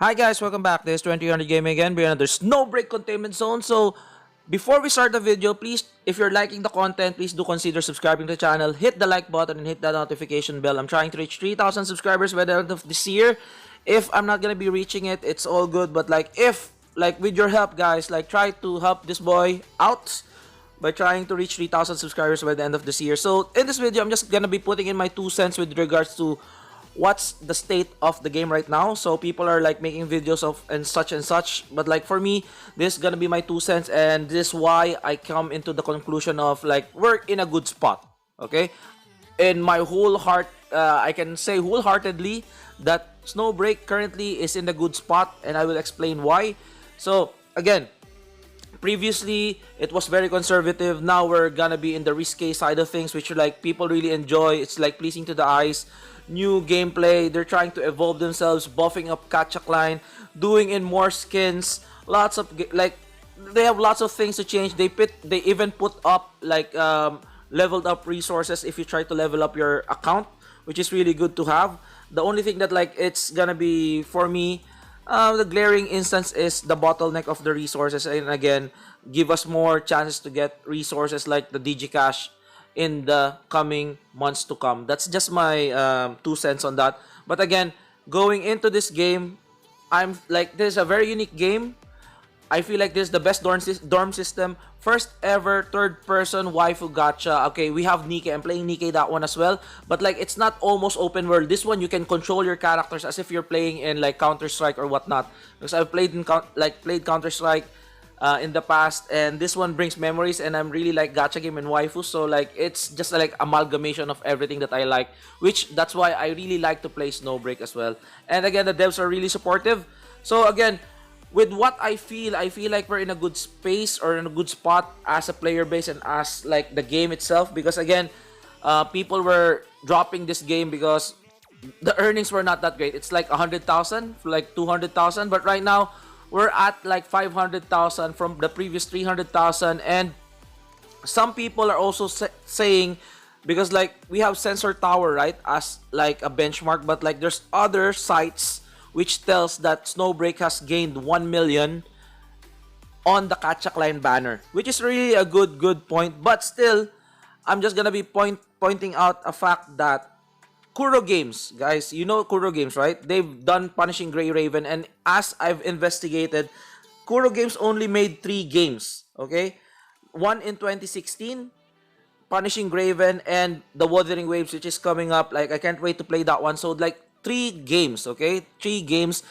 Hi guys, welcome back. This is 2000 Gaming again. We're another Snowbreak Containment Zone. So, before we start the video, please, if you're liking the content, please do consider subscribing to the channel. Hit the like button and hit that notification bell. I'm trying to reach 3,000 subscribers by the end of this year. If I'm not gonna be reaching it, it's all good. But with your help, guys, try to help this boy out by trying to reach 3,000 subscribers by the end of this year. So, in this video, I'm just gonna be putting in my 2 cents with regards to what's the state of the game right now. So people are making videos of and such, but for me, this is gonna be my 2 cents, and this is why I come into the conclusion of we're in a good spot. Okay, in my whole heart, I can say wholeheartedly that Snowbreak currently is in a good spot, and I will explain why. So again, previously it was very conservative. Now we're gonna be in the risque side of things, which people really enjoy. It's pleasing to the eyes, new gameplay. They're trying to evolve themselves, buffing up Kachak line, doing in more skins, lots of they have lots of things to change. They even put up leveled up resources if you try to level up your account, which is really good to have. The only thing that it's gonna be for me, the glaring instance is the bottleneck of the resources, and again, give us more chances to get resources like the Digicash in the coming months to come. That's just my 2 cents on that. But again, going into this game, I'm this is a very unique game. I feel like this is the best dorm system. First ever third-person waifu gacha. Okay, we have Nikke. I'm playing Nikke, that one as well. But it's not almost open world. This one, you can control your characters as if you're playing in Counter-Strike or whatnot. Because I've played in played Counter-Strike in the past, and this one brings memories. And I'm really gacha game and waifu. So it's just amalgamation of everything that I like. Which that's why I really like to play Snowbreak as well. And again, the devs are really supportive. So again, with what I feel like we're in a good space or in a good spot as a player base and as the game itself, because again, people were dropping this game because the earnings were not that great. It's 100,000, 200,000, but right now we're at 500,000 from the previous 300,000. And some people are also saying, because we have Sensor Tower, right, as a benchmark, but there's other sites which tells that Snowbreak has gained 1 million on the Kachak line banner, which is really a good point. But still, I'm just gonna be pointing out a fact that Kuro Games, guys, you know Kuro Games, right? They've done Punishing Grey Raven, and as I've investigated, Kuro Games only made 3 games, okay? One in 2016, Punishing Graven, and the Wuthering Waves, which is coming up. I can't wait to play that one. So 3 games, okay? 3 games.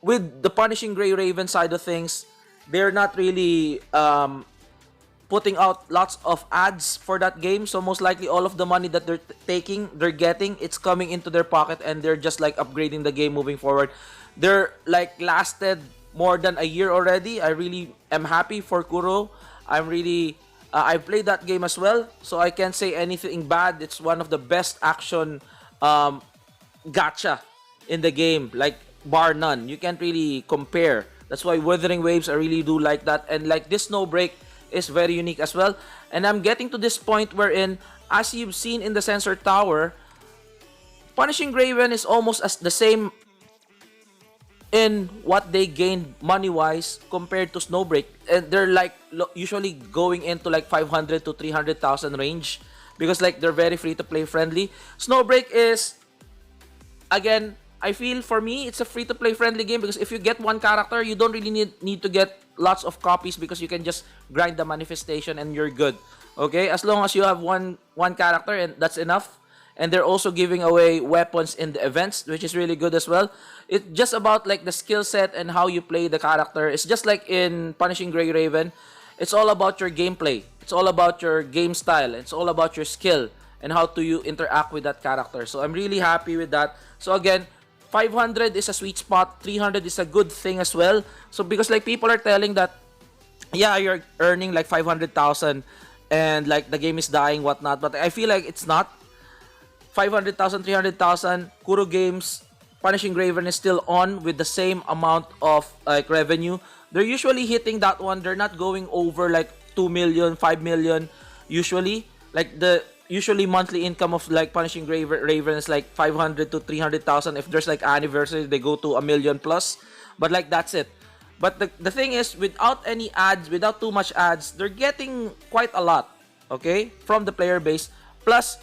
With the Punishing Grey Raven side of things, they're not really putting out lots of ads for that game. So most likely all of the money that they're getting, it's coming into their pocket, and they're just upgrading the game moving forward. They're lasted more than a year already. I really am happy for Kuro. I'm really I played that game as well, so I can't say anything bad. It's one of the best action gacha in the game, bar none. You can't really compare. That's why Wuthering Waves, I really do like that. And this Snowbreak is very unique as well. And I'm getting to this point wherein, as you've seen in the Sensor Tower, Punishing Graven is almost as the same in what they gained money-wise compared to Snowbreak. And they're usually going into 500 to 300,000 range, because they're very free-to-play friendly. Snowbreak is, again, I feel for me, it's a free-to-play friendly game, because if you get one character, you don't really need to get lots of copies, because you can just grind the manifestation and you're good. Okay, as long as you have one character, and that's enough. And they're also giving away weapons in the events, which is really good as well. It's just about the skill set and how you play the character. It's just like in Punishing Grey Raven. It's all about your gameplay. It's all about your game style. It's all about your skill and how do you interact with that character. So I'm really happy with that. So again, 500 is a sweet spot. 300 is a good thing as well. So because people are telling that, yeah, you're earning 500,000 and the game is dying, whatnot. But I feel it's not. 500,000, 300,000, Kuro Games, Punishing Graven is still on with the same amount of revenue. They're usually hitting that one. They're not going over 2 million, 5 million usually. usually monthly income of like Punishing Raven is like 500 to 300,000. If there's like anniversary, they go to a million plus. But like that's it. But the thing is, without any ads, without too much ads, they're getting quite a lot, okay, from the player base. Plus,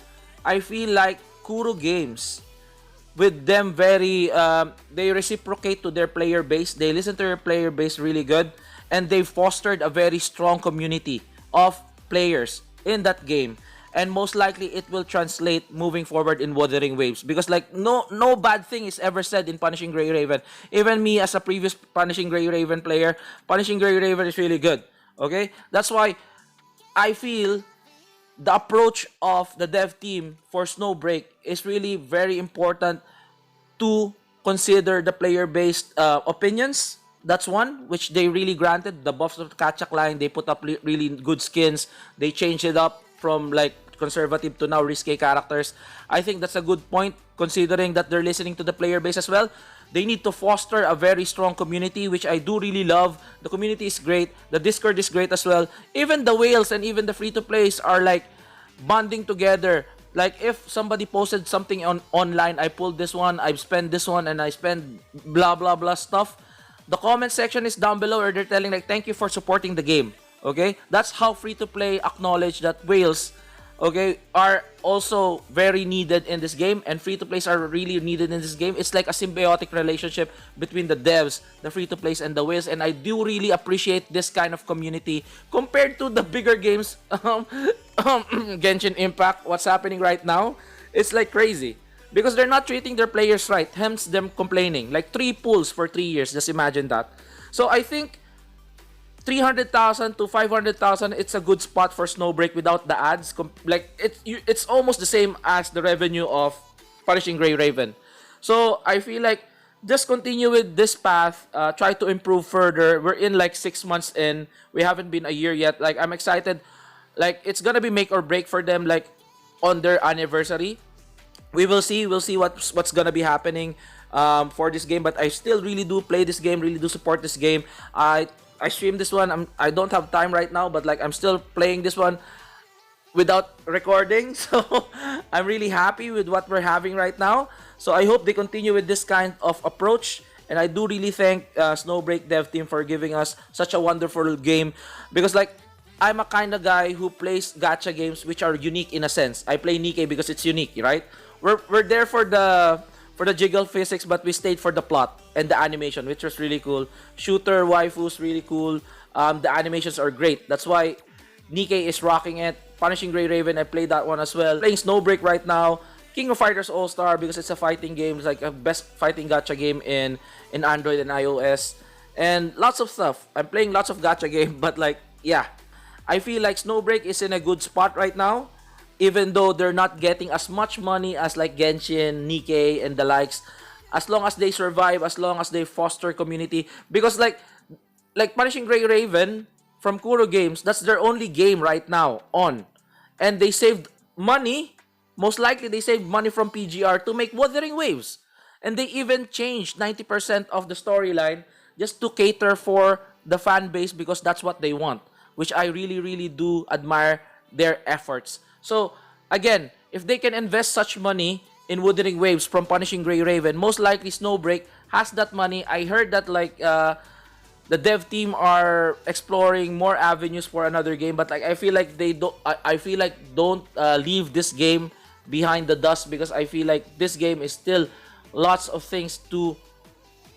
I feel like Kuro Games, with them they reciprocate to their player base. They listen to their player base really good, and they fostered a very strong community of players in that game. And most likely it will translate moving forward in Wuthering Waves, because like no bad thing is ever said in Punishing Grey Raven. Even me as a previous Punishing Grey Raven player, Punishing Grey Raven is really good. Okay, that's why I feel the approach of the dev team for Snowbreak is really very important to consider the player-based opinions. That's one, which they really granted. The buffs of the Kachak line, they put up really good skins. They changed it up from like conservative to now risque characters. I think that's a good point, considering that they're listening to the player base as well. They need to foster a very strong community, which I do really love. The community is great. The Discord is great as well. Even the whales and even the free-to-plays are like bonding together. Like if somebody posted something online, I pulled this one, I've spent this one, and I spend blah blah blah stuff. The comment section is down below, or they're telling like, thank you for supporting the game. Okay, that's how free-to-play acknowledge that whales, okay, are also very needed in this game, and free-to-plays are really needed in this game. It's like a symbiotic relationship between the devs, the free-to-plays, and the whales, and I do really appreciate this kind of community compared to the bigger games. Genshin Impact, what's happening right now, it's like crazy. Because they're not treating their players right, hence them complaining. Like 3 pulls for 3 years, just imagine that. So I think 300,000 to 500,000, it's a good spot for Snowbreak without the ads. Like it's almost the same as the revenue of Punishing Grey Raven. So I feel like just continue with this path. Try to improve further. We're in like 6 months in. We haven't been a year yet. Like I'm excited. Like it's gonna be make or break for them. Like on their anniversary, we will see. We'll see what's gonna be happening for this game. But I still really do play this game. Really do support this game. I stream this one. I don't have time right now, but like I'm still playing this one without recording. So I'm really happy with what we're having right now. So I hope they continue with this kind of approach. And I do really thank Snowbreak dev team for giving us such a wonderful game. Because like I'm a kind of guy who plays gacha games which are unique in a sense. I play Nikkei because it's unique, right? We're there for the jiggle physics, but we stayed for the plot and the animation, which was really cool. Shooter waifus really cool. The animations are great. That's why Nikkei is rocking it. Punishing Grey Raven, I played that one as well. Playing Snowbreak right now. King of Fighters All-Star because it's a fighting game. It's like a best fighting gacha game in Android and iOS. And lots of stuff. I'm playing lots of gacha game, but like, yeah. I feel like Snowbreak is in a good spot right now. Even though they're not getting as much money as like Genshin, Nikkei, and the likes. As long as they survive, as long as they foster community. Because like Punishing Grey Raven from Kuro Games, that's their only game right now on. And they saved money. Most likely they saved money from PGR to make Wuthering Waves. And they even changed 90% of the storyline just to cater for the fan base because that's what they want. Which I really, really do admire their efforts. So, again, if they can invest such money in Wuthering Waves from Punishing Grey Raven, most likely Snowbreak has that money. I heard that like the dev team are exploring more avenues for another game, but like I feel like they don't. I feel like don't leave this game behind the dust because I feel like this game is still lots of things to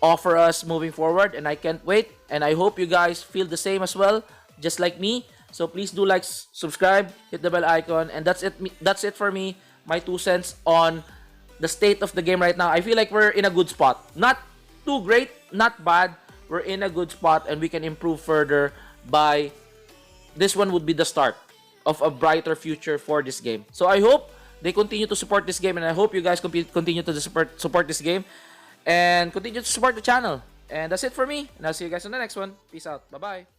offer us moving forward, and I can't wait. And I hope you guys feel the same as well, just like me. So please do like, subscribe, hit the bell icon, and that's it. That's it for me. My 2 cents on the state of the game right now. I feel like we're in a good spot. Not too great, not bad. We're in a good spot, and we can improve further by. This one would be the start of a brighter future for this game. So I hope they continue to support this game, and I hope you guys continue to support this game, and continue to support the channel. And that's it for me. And I'll see you guys on the next one. Peace out. Bye bye.